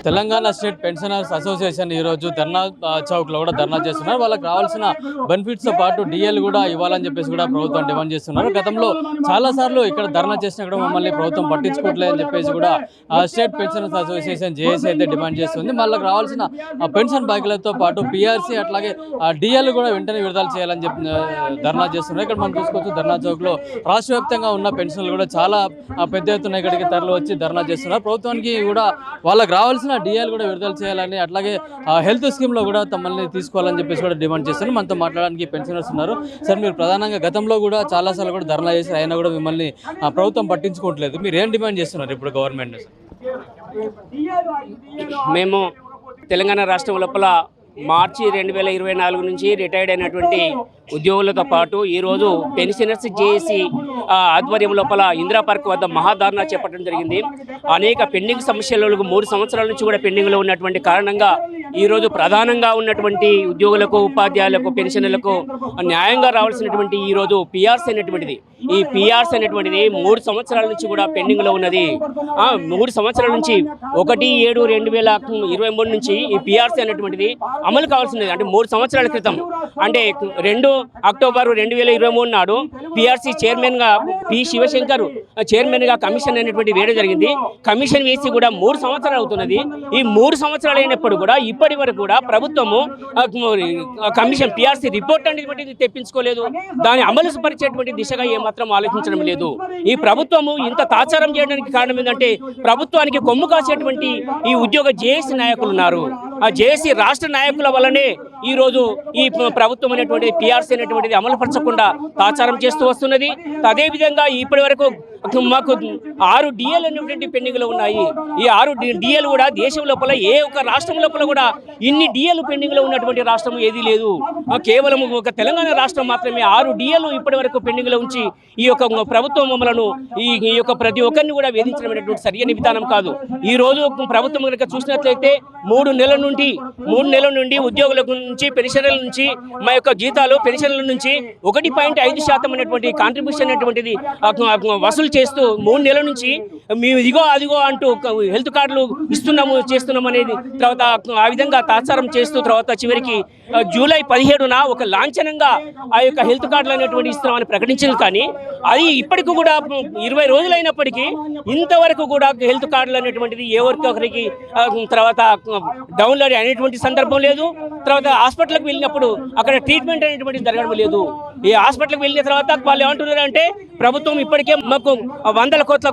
Telangana state pensioners association ఈరోజు ధర్నా చౌక్లో కూడా ధర్నా చేస్తున్నారు. వాళ్ళకి రావాల్సిన బెనిఫిట్స్తో పాటు డిఎల్ కూడా ఇవ్వాలని చెప్పేసి కూడా ప్రభుత్వం డిమాండ్ చేస్తున్నారు. గతంలో చాలాసార్లు ఇక్కడ ధర్నా చేసినా కూడా మమ్మల్ని ప్రభుత్వం పట్టించుకోవట్లేదని చెప్పేసి కూడా స్టేట్ పెన్షనర్స్ అసోసియేషన్ జేఏసీ అయితే డిమాండ్ చేస్తుంది. వాళ్ళకి రావాల్సిన పెన్షన్ బాకీలతో పాటు పిఆర్సీ అట్లాగే డిఎల్ కూడా వెంటనే విడుదల చేయాలని చెప్పి ధర్నా చేస్తున్నారు. ఇక్కడ మనం చూసుకోవచ్చు ధర్నా చౌక్లో రాష్ట్ర వ్యాప్తంగా ఉన్న పెన్షన్లు కూడా చాలా పెద్ద ఎత్తున ఇక్కడికి తరలి వచ్చి ధర్నా చేస్తున్నారు. ప్రభుత్వానికి కూడా వాళ్ళకి రావాల్సిన డిఎల్ కూడా విడుదల చేయాలని అట్లాగే హెల్త్ స్కీమ్లో కూడా తమల్ని తీసుకోవాలని చెప్పేసి కూడా డిమాండ్ చేస్తున్నారు. మనతో మాట్లాడడానికి పెన్షనర్స్ ఉన్నారు. సార్, మీరు ప్రధానంగా గతంలో కూడా చాలాసార్లు కూడా ధర్నా చేసి అయినా కూడా మిమ్మల్ని ప్రభుత్వం పట్టించుకోవట్లేదు. మీరు ఏం డిమాండ్ చేస్తున్నారు ఇప్పుడు గవర్నమెంట్? మేము తెలంగాణ రాష్ట్రం లోపల మార్చి 2024 నుంచి రిటైర్డ్ అయినటువంటి ఉద్యోగులతో పాటు ఈరోజు పెన్షనర్స్ జేఏసీ ఆధ్వర్యం లోపల ఇందిరా పార్క్ వద్ద మహాధర్నా చేపట్టడం జరిగింది. అనేక పెండింగ్ సమస్యలకు 3 సంవత్సరాల నుంచి కూడా పెండింగ్లో ఉన్నటువంటి కారణంగా ఈరోజు ప్రధానంగా ఉన్నటువంటి ఉద్యోగులకు, ఉపాధ్యాయులకు, పెన్షనర్లకు న్యాయంగా రావాల్సినటువంటి ఈరోజు పిఆర్సీ అనేటువంటిది, ఈ పిఆర్సీ అనేటువంటిది 3 సంవత్సరాల నుంచి కూడా పెండింగ్లో ఉన్నది. 3 సంవత్సరాల నుంచి 1/7/2023 నుంచి ఈ పిఆర్సీ అనేటువంటిది అమలు కావాల్సినది. అంటే 3 సంవత్సరాల క్రితం, అంటే 2 అక్టోబర్ 2023 నాడు పిఆర్సీ చైర్మన్గా పి శివశంకర్ చైర్మన్గా కమిషన్ అనేటువంటి వేయడం జరిగింది. కమిషన్ వేసి కూడా 3 సంవత్సరాలు అవుతున్నది. ఈ 3 సంవత్సరాలు అయినప్పుడు కూడా ఇప్పటి వరకు కూడా ప్రభుత్వము కమిషన్ పిఆర్సీ రిపోర్ట్ అనేటువంటిది తెప్పించుకోలేదు. దాన్ని అమలు పరిచేటువంటి దిశగా ఏమాత్రం ఆలోచించడం లేదు. ఈ ప్రభుత్వము ఇంత తాచారం చేయడానికి కారణం ఏంటంటే ప్రభుత్వానికి కొమ్ము కాసేటువంటి ఈ ఉద్యోగ జేఏసీ నాయకులు ఉన్నారు. ఆ జేఏసీ రాష్ట్ర నాయకుల వల్లనే ఈరోజు ఈ ప్రభుత్వం అనేటువంటి పిఆర్సీ అనేటువంటిది అమలుపరచకుండా తాచారం చేస్తూ వస్తున్నది. అదేవిధంగా ఇప్పటి వరకు మాకు 6 డిఎల్ అనేటువంటి పెండింగ్లో ఉన్నాయి. ఈ 6 డిఎల్ కూడా దేశం లోపల ఏ ఒక్క రాష్ట్రం లోపల కూడా ఇన్ని డిఎల్ పెండింగ్లో ఉన్నటువంటి రాష్ట్రం ఏదీ లేదు. కేవలం ఒక తెలంగాణ రాష్ట్రం మాత్రమే 6 డిఎల్ ఇప్పటి వరకు పెండింగ్లో ఉంచి ఈ యొక్క ప్రభుత్వం మమ్మలను ఈ యొక్క ప్రతి ఒక్కరిని కూడా వేధించడం అనేటువంటి సరైన విధానం కాదు. ఈ రోజు ప్రభుత్వం కనుక చూసినట్లయితే 3 నెలల నుండి ఉద్యోగుల నుంచి, పెన్షనర్ల నుంచి మా యొక్క జీతాలు, పెన్షన్ల నుంచి 1.5% అనేటువంటి కాంట్రిబ్యూషన్ అనేటువంటిది వసూలు చేస్తూ 3 నెలల నుంచి మేము ఇదిగో అదిగో అంటూ హెల్త్ కార్డులు ఇస్తున్నాము, చేస్తున్నాము అనేది తర్వాత ఆ విధంగా తాత్సారం చేస్తూ తర్వాత చివరికి జూలై 17న ఒక లాంఛనంగా ఆ యొక్క హెల్త్ కార్డులు అనేటువంటి ఇస్తున్నామని ప్రకటించింది. కానీ అది ఇప్పటికి కూడా 20 రోజులు అయినప్పటికీ ఇంతవరకు కూడా హెల్త్ కార్డులు అనేటువంటిది ఎవరికొకరికి తర్వాత డౌన్లోడ్ అనేటువంటి సందర్భం లేదు. తర్వాత హాస్పిటల్కి వెళ్ళినప్పుడు అక్కడ ట్రీట్మెంట్ అనేటువంటిది జరగడం లేదు. ఈ హాస్పిటల్కి వెళ్ళిన తర్వాత వాళ్ళు ఏమంటున్నారు అంటే ప్రభుత్వం ఇప్పటికే మాకు 100 కోట్ల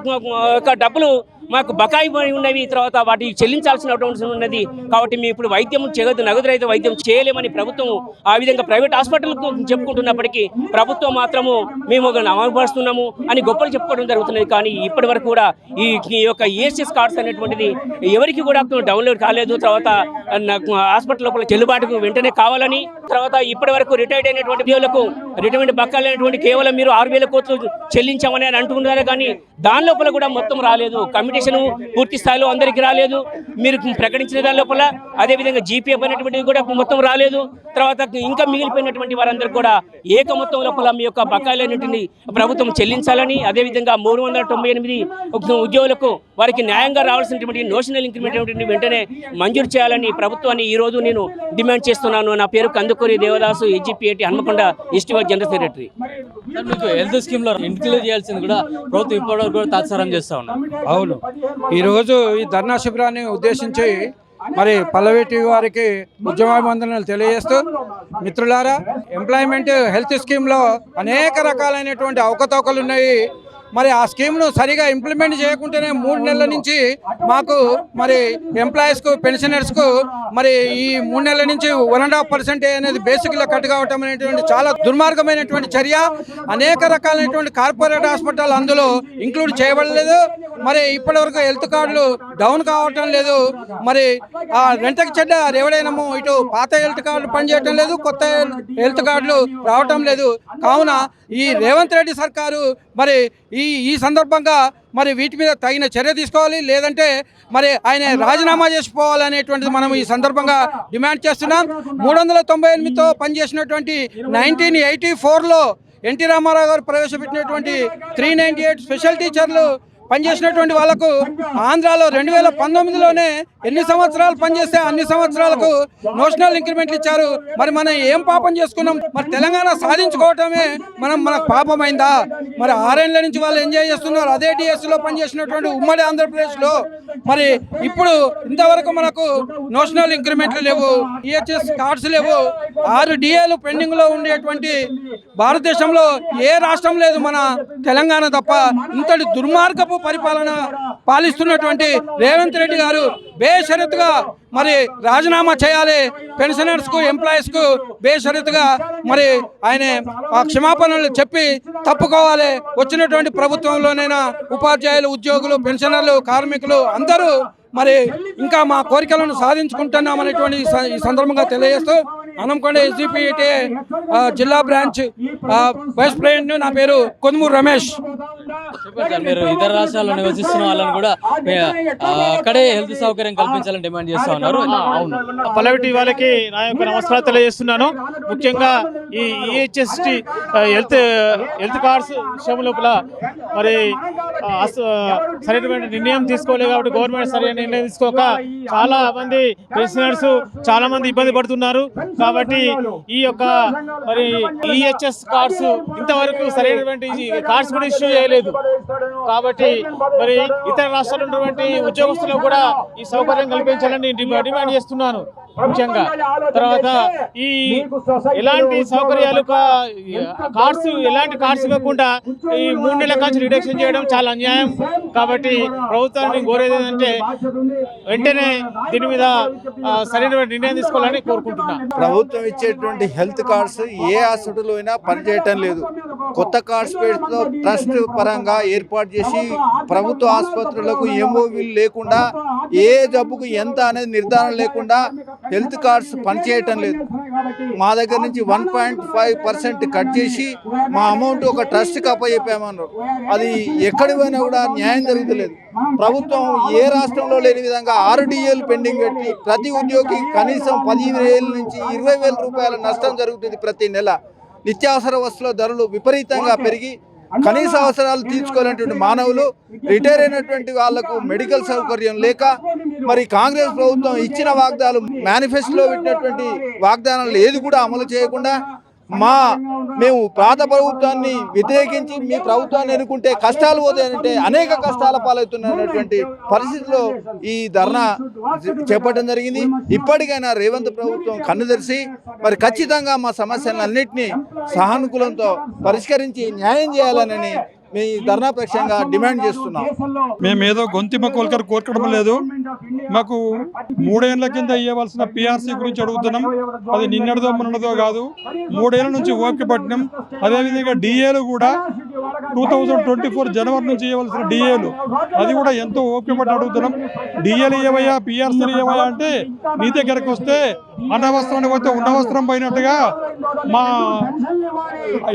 డబ్బులు మాకు బకాయి ఉన్నవి, తర్వాత వాటికి చెల్లించాల్సిన ఉన్నది. కాబట్టి మేము ఇప్పుడు వైద్యం నగదు రహిత వైద్యం చేయలేమని ప్రభుత్వం ఆ విధంగా ప్రైవేట్ హాస్పిటల్కు చెప్పుకుంటున్నప్పటికీ ప్రభుత్వం మాత్రము మేము అమలుపరుస్తున్నాము అని గొప్పలు చెప్పుకోవడం జరుగుతున్నది. కానీ ఇప్పటి వరకు కూడా ఈ యొక్క ఈఎస్ఎస్ కార్డ్స్ అనేటువంటిది ఎవరికి కూడా డౌన్లోడ్ కాలేదు. తర్వాత హాస్పిటల్ లోపల చెల్లుబాటుకు వెంటనే కావాలని, తర్వాత ఇప్పటి వరకు రిటైర్డ్ అయినటువంటి ఉద్యోగులకు రిటైర్మెంట్ బకాయిలు అనేటువంటి కేవలం మీరు 6,000 కోట్లు చెల్లించామని అని అంటున్నారు. కానీ దాని లోపల కూడా మొత్తం రాలేదు. కమిటేషన్ పూర్తి స్థాయిలో అందరికీ రాలేదు. మీరు ప్రకటించిన దాని లోపల అదేవిధంగా జీపీఎఫ్ అనేటువంటిది కూడా మొత్తం రాలేదు. తర్వాత ఇంకా మిగిలిపోయినటువంటి వారందరికీ కూడా ఏక మొత్తం లోపల మీ యొక్క బకాయిలన్నింటినీ ప్రభుత్వం చెల్లించాలని, అదేవిధంగా 398 ఉద్యోగులకు వారికి న్యాయంగా రావాల్సినటువంటి నోషనల్ ఇంక్రిమెంట్ వెంటనే మంజూరు చేయాలని ప్రభుత్వాన్ని ఈ రోజు నేను డిమాండ్ చేస్తున్నాను. నా పేరు Kandukuri Devadasu, AGPAT Hanmakonda east west general secretary. మీకు హెల్త్ స్కీమ్ లో ఇంక్లూడ్ చేయాల్సింది కూడా ప్రభుత్వం ఇప్పటివరకు కూడా తాత్సారం చేస్తా ఉన్నారు. అవును, ఈరోజు ఈ ధర్నా శిబిరాన్ని ఉద్దేశించి మరి పల్లవి వారికి ఉద్యమాభివందనలు తెలియజేస్తూ, మిత్రులారా, ఎంప్లాయ్మెంట్ హెల్త్ స్కీమ్లో అనేక రకాలైనటువంటి అవకతవకలు ఉన్నాయి. మరి ఆ స్కీమ్ను సరిగా ఇంప్లిమెంట్ చేయకుంటేనే 3 నెలల నుంచి మాకు మరి ఎంప్లాయీస్కు, పెన్షనర్స్కు మరి ఈ 3 నెలల నుంచి 1.5% అనేది బేసిక్గా కట్ కావటం అనేటువంటి చాలా దుర్మార్గమైనటువంటి చర్య. అనేక రకాలైనటువంటి కార్పొరేట్ హాస్పిటల్ అందులో ఇంక్లూడ్ చేయబడలేదు. మరి ఇప్పటివరకు హెల్త్ కార్డులు డౌన్ కావటం లేదు. మరి ఆ రెంటకి చెడ్డ ఎవడైనాము ఇటు పాత హెల్త్ కార్డులు పనిచేయటం లేదు, కొత్త హెల్త్ కార్డులు రావటం లేదు. కావున ఈ రేవంత్ రెడ్డి సర్కారు మరి ఈ సందర్భంగా మరి వీటి మీద తగిన చర్య తీసుకోవాలి, లేదంటే మరి ఆయన రాజీనామా చేసిపోవాలనేటువంటిది మనం ఈ సందర్భంగా డిమాండ్ చేస్తున్నాం. 398తో పనిచేసినటువంటి 1984లో ఎన్టీ రామారావు గారు ప్రవేశపెట్టినటువంటి 398 స్పెషల్ టీచర్లు పనిచేసినటువంటి వాళ్ళకు ఆంధ్రాలో 2019లోనే ఎన్ని సంవత్సరాలు పనిచేస్తే అన్ని సంవత్సరాలకు నోషనల్ ఇంక్రిమెంట్లు ఇచ్చారు. మరి మనం ఏం పాపం చేసుకున్నాం? మరి తెలంగాణ సాధించుకోవటమే మనకు పాపమైందా? మరి 6 ఏళ్ల నుంచి వాళ్ళు ఎంజాయ్ చేస్తున్నారు. అదే డిఎస్లో పనిచేసినటువంటి ఉమ్మడి ఆంధ్రప్రదేశ్లో మరి ఇప్పుడు ఇంతవరకు మనకు నోషనల్ ఇంక్రిమెంట్లు లేవు, ఈహెచ్ఎస్ కార్డ్స్ లేవు, 6 డిఏలు పెండింగ్లో ఉండేటువంటి భారతదేశంలో ఏ రాష్ట్రం లేదు, మన తెలంగాణ తప్ప. ఇంతటి దుర్మార్గపు పరిపాలన పాలిస్తున్నటువంటి రేవంత్ రెడ్డి గారు బేషరతుగా మరి రాజీనామా చేయాలి. పెన్షనర్స్కు ఎంప్లాయీస్కు బేషరతుగా మరి ఆయన క్షమాపణలు చెప్పి తప్పుకోవాలి. వచ్చినటువంటి ప్రభుత్వంలోనైనా ఉపాధ్యాయులు, ఉద్యోగులు, పెన్షనర్లు, కార్మికులు అందరూ మరి ఇంకా మా కోరికలను సాధించుకుంటున్నామనేటువంటి ఈ సందర్భంగా తెలియజేస్తూ అనంకొండ ఎస్జిపిటి జిల్లా బ్రాంచ్ వైస్ ప్రెసిడెంట్, నా పేరు కొనుమూరు రమేష్. చెప్పండి సార్, మీరు ఇతర రాష్ట్రాల్లో నివసిస్తున్న వాళ్ళని కూడా అక్కడే హెల్త్ సౌకర్యం కల్పించాలని డిమాండ్ చేస్తా ఉన్నారు. అవును, పల్లవిటి వాళ్ళకి నా యొక్క నమస్కారాలు తెలియజేస్తున్నాను. ముఖ్యంగా ఈ ఈహెచ్ఎస్టి హెల్త్ కార్డ్స్ విషయం లోపల మరి సరైనటువంటి నిర్ణయం తీసుకోలేదు కాబట్టి గవర్నమెంట్ సరైన నిర్ణయం తీసుకోక చాలా మంది పెన్షనర్స్ చాలా మంది ఇబ్బంది పడుతున్నారు. కాబట్టి ఈ యొక్క మరి ఈహెచ్ఎస్ కార్డ్స్ ఇంతవరకు సరైనటువంటి కార్డ్స్ కూడా ఇష్యూ చేయలేదు. కాబట్టి మరి ఇతర రాష్ట్రాల్లో ఉన్నటువంటి ఉద్యోగస్తులకు కూడా ఈ సౌకర్యం కల్పించాలని డిమాండ్ చేస్తున్నాను. ముఖ్యంగా తర్వాత ఈ ఎలాంటి సౌకర్యాలు కార్డ్స్ ఎలాంటి కార్డ్స్ ఇవ్వకుండా ఈ 3 నెలల కాల్చి రిడక్షన్ చేయడం చాలా అన్యాయం. కాబట్టి ప్రభుత్వాన్ని కోరేది ఏంటంటే వెంటనే దీని మీద సరైన నిర్ణయం తీసుకోవాలని కోరుకుంటున్నాను. ప్రభుత్వం ఇచ్చేటువంటి హెల్త్ కార్డ్స్ ఏ హాస్పిటల్ అయినా పనిచేయటం లేదు. కొత్త కార్డ్స్ పేరుతో ట్రస్ట్ పరంగా ఏర్పాటు చేసి ప్రభుత్వ ఆసుపత్రులకు ఎంఓవీలు లేకుండా ఏ జబ్బుకు ఎంత అనేది నిర్ధారణ లేకుండా హెల్త్ కార్డ్స్ పనిచేయటం లేదు. మా దగ్గర నుంచి 1.5% కట్ చేసి మా అమౌంట్ ఒక ట్రస్ట్కి అప్పచెప్పామన్నారు. అది ఎక్కడి పోయినా కూడా న్యాయం జరుగుతలేదు. ప్రభుత్వం ఏ రాష్ట్రంలో లేని విధంగా 6 డిఏలు పెండింగ్ పెట్టి ప్రతి ఉద్యోగికి కనీసం 15,000 నుంచి 20,000 రూపాయల నష్టం జరుగుతుంది ప్రతి నెల. నిత్యావసర వస్తువుల ధరలు విపరీతంగా పెరిగి కనీస అవసరాలు తీర్చుకోలేనటువంటి మానవులు, రిటైర్ అయినటువంటి వాళ్లకు మెడికల్ సౌకర్యం లేక మరి కాంగ్రెస్ ప్రభుత్వం ఇచ్చిన వాగ్దానాలు మేనిఫెస్టోలో పెట్టినటువంటి వాగ్దానాలు ఏది కూడా అమలు చేయకుండా మేము పాత ప్రభుత్వాన్ని వ్యతిరేకించి మీ ప్రభుత్వాన్ని ఎన్నుకుంటే కష్టాలు పోతాయంటే అనేక కష్టాల పాలవుతున్నటువంటి పరిస్థితిలో ఈ ధర్నా చేపట్టడం జరిగింది. ఇప్పటికైనా రేవంత్ ప్రభుత్వం కన్ను తెరిచి మరి ఖచ్చితంగా మా సమస్యలన్నింటినీ సహానుకూలంతో పరిష్కరించి న్యాయం చేయాలని మీ ధర్నా పక్షంగా డిమాండ్ చేస్తున్నాం. మేమేదో గొంతిమ కోల్కర్ కోరుకోవడం లేదు. మాకు 3 ఏళ్ల కింద ఇవ్వవలసిన పిఆర్సీ గురించి అడుగుతున్నాం. అది నిన్నటిదో మొన్నటిదో కాదు, 3 ఏళ్ల నుంచి ఓపిక పట్టినాం. అదేవిధంగా డిఏలు కూడా 2024 జనవరి నుంచి ఇవ్వవలసిన డిఏలు అది కూడా ఎంతో ఓపిక పట్టి అడుగుతున్నాం. డిఏలు ఇవ్వయా, పిఆర్సీలు ఇవ్వయా అంటే నీ దగ్గరకు వస్తే అనవసరానికి పోతే ఉన్నవసరం పోయినట్టుగా మా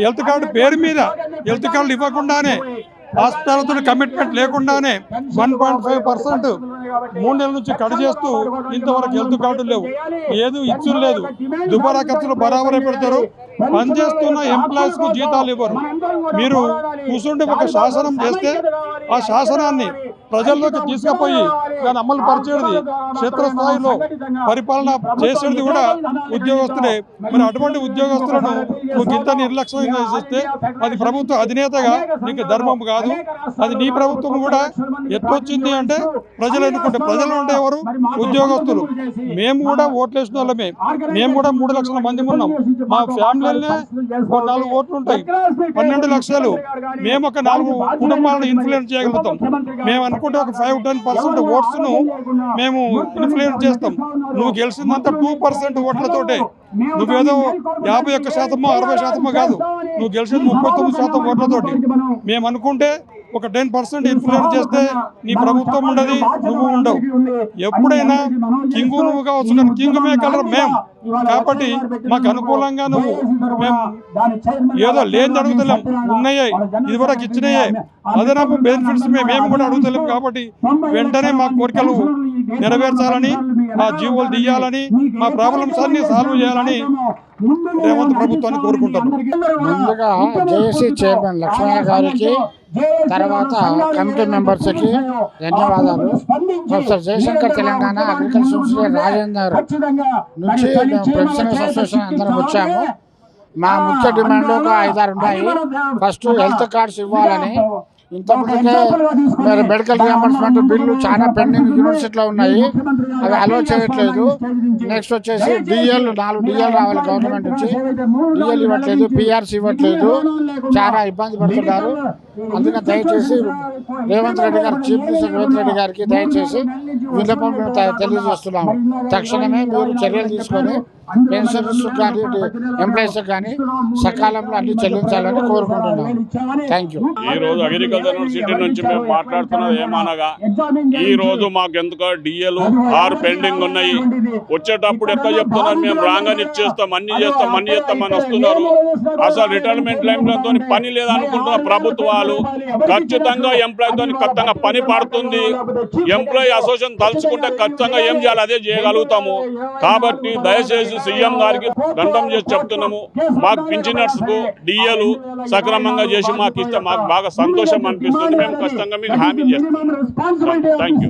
హెల్త్ కార్డు పేరు మీద హెల్త్ కార్డులు ఇవ్వకుండానే హాస్పిటల్తో కమిట్మెంట్ లేకుండానే 1.5% 3 నెలల నుంచి కట్ చేస్తూ ఇంతవరకు హెల్త్ కార్డులు లేవు, ఏది ఇచ్చులు లేదు. దుబారా ఖర్చులు బరాబరే పెడతారు. పనిచేస్తున్న ఎంప్లాయీస్ కు జీతాలు ఇవ్వరు. మీరు కూర్చుంటే ఒక శాసనం చేస్తే ఆ శాసనాన్ని ప్రజల్లోకి తీసుకుపోయి దాన్ని అమలు పరిచేది క్షేత్రస్థాయిలో పరిపాలన చేసేది కూడా ఉద్యోగస్తులే. మరి అటువంటి ఉద్యోగస్తులను నువ్వు ఇంత నిర్లక్ష్యంగా చేస్తే అది ప్రభుత్వ అధినేతగా నీకు ధర్మం కాదు. అది నీ ప్రభుత్వం కూడా ఎట్లొచ్చింది అంటే ప్రజలు ఎన్నుకుంటే, ప్రజలు ఉంటే ఎవరు? ఉద్యోగస్తులు. మేము కూడా ఓట్లేసిన వాళ్ళమే. మేము కూడా 3 లక్షల మంది ఉన్నాం. మా ఫ్యామిలీలనే 4 ఓట్లు ఉంటాయి, 12 లక్షలు. మేము ఒక 4 కుటుంబాలను ఇన్ఫ్లుయెన్స్ చేయగలుగుతాం. మేము అనుకుంటే ఒక 5-10% ఓట్స్ను మేము ఇన్ఫ్లుయెన్స్ చేస్తాం. నువ్వు గెలిచిందంతా 2% ఓట్లతోటే. నువ్వేదో 51% 60% కాదు, నువ్వు గెలిచేది 39% ఓట్లతోటి. మేము అనుకుంటే ఒక 10% ఇన్ఫ్లుయెన్స్ చేస్తే నీ ప్రభుత్వం ఉండదు, నువ్వు ఉండవు. ఎప్పుడైనా కింగు నువ్వు కావచ్చు, కానీ కింగ్ మేకర్ మేము. కాబట్టి మాకు అనుకూలంగా నువ్వు మేము ఏదో లేని అడుగుతలేం, ఉన్నాయే ఇదివరకు ఇచ్చినాయే అదనపు బెనిఫిట్స్ మేము కూడా అడుగుతలేం. కాబట్టి వెంటనే మా కోరికలు నెరవేర్చాలని, ఆ జీవోలు తీయాలని, మా ప్రాబ్లమ్స్ అన్ని సాల్వ్ చేయాలని రేవంత్ ప్రభుత్వాన్ని కోరుకుంటాను. ముందుగా జేఏసీ చైర్మన్ లక్ష్మయ్య గారికి, తర్వాత కమిటీ మెంబర్స్కి ధన్యవాదాలు. Professor Jayashankar Telangana agriculture university Rajender నుంచి పెన్షనర్స్ అసోసియేషన్ అందరం వచ్చాము. మా ముఖ్య డిమాండ్లు ఒక 5-6 ఉన్నాయి. ఫస్ట్ హెల్త్ కార్డ్స్ ఇవ్వాలని. ఇంతకుముందుకే మరి మెడికల్ రియంబర్స్మెంట్ బిల్లు చాలా పెండింగ్ యూనివర్సిటీలో ఉన్నాయి, అవి అలో చేయట్లేదు. నెక్స్ట్ వచ్చేసి డిఎల్ 4 డిఎల్ రావాలి గవర్నమెంట్ నుంచి, డిఎల్ ఇవ్వట్లేదు, పిఆర్సీ ఇవ్వట్లేదు, చాలా ఇబ్బంది పడుతున్నారు. అందుకని దయచేసి రేవంత్ రెడ్డి గారు, చీఫ్ మినిస్టర్ రేవంత్ రెడ్డి గారికి దయచేసి విన్నపం మేము తెలియజేస్తున్నాము. తక్షణమే మీరు చర్యలు తీసుకొని పెన్షనర్స్ కానీ ఎంప్లాయీస్ కానీ సకాలంలో అన్ని చెల్లించాలని కోరుకుంటున్నాము. Thank you. ఈ రోజు అగ్రికల్చర్ యూనివర్సిటీ నుంచి మేము మాట్లాడుతున్నది ఏమనగా, ఈ రోజు మాకు ఎందుకో డిఎల్ 6 పెండింగ్ ఉన్నాయి. వచ్చేటప్పుడు ఎట్లా చెప్తున్నారు, మేము రాగానే ఇచ్చేస్తాం, అన్ని చేస్తామని వస్తున్నారు. అసలు రిటైర్మెంట్ లైన్లతో పని లేదనుకుంటున్న ప్రభుత్వాలు ఖచ్చితంగా ఎంప్లాయీతో ఖచ్చితంగా పని పడుతుంది. ఎంప్లాయీ అసోసియేషన్ తలుచుకుంటే ఖచ్చితంగా ఏం చేయాలి అదే చేయగలుగుతాము. కాబట్టి దయచేసి సీఎం గారికి దండం చేసి చెప్తున్నాము, మాకు పింఛనర్స్ కు డిఏలు సక్రమంగా చేసి మాకు ఇస్తే మాకు బాగా సంతోషం అనిపిస్తుంది. మేము ఖచ్చితంగా మీకు హామీ చేస్తాం. Thank you.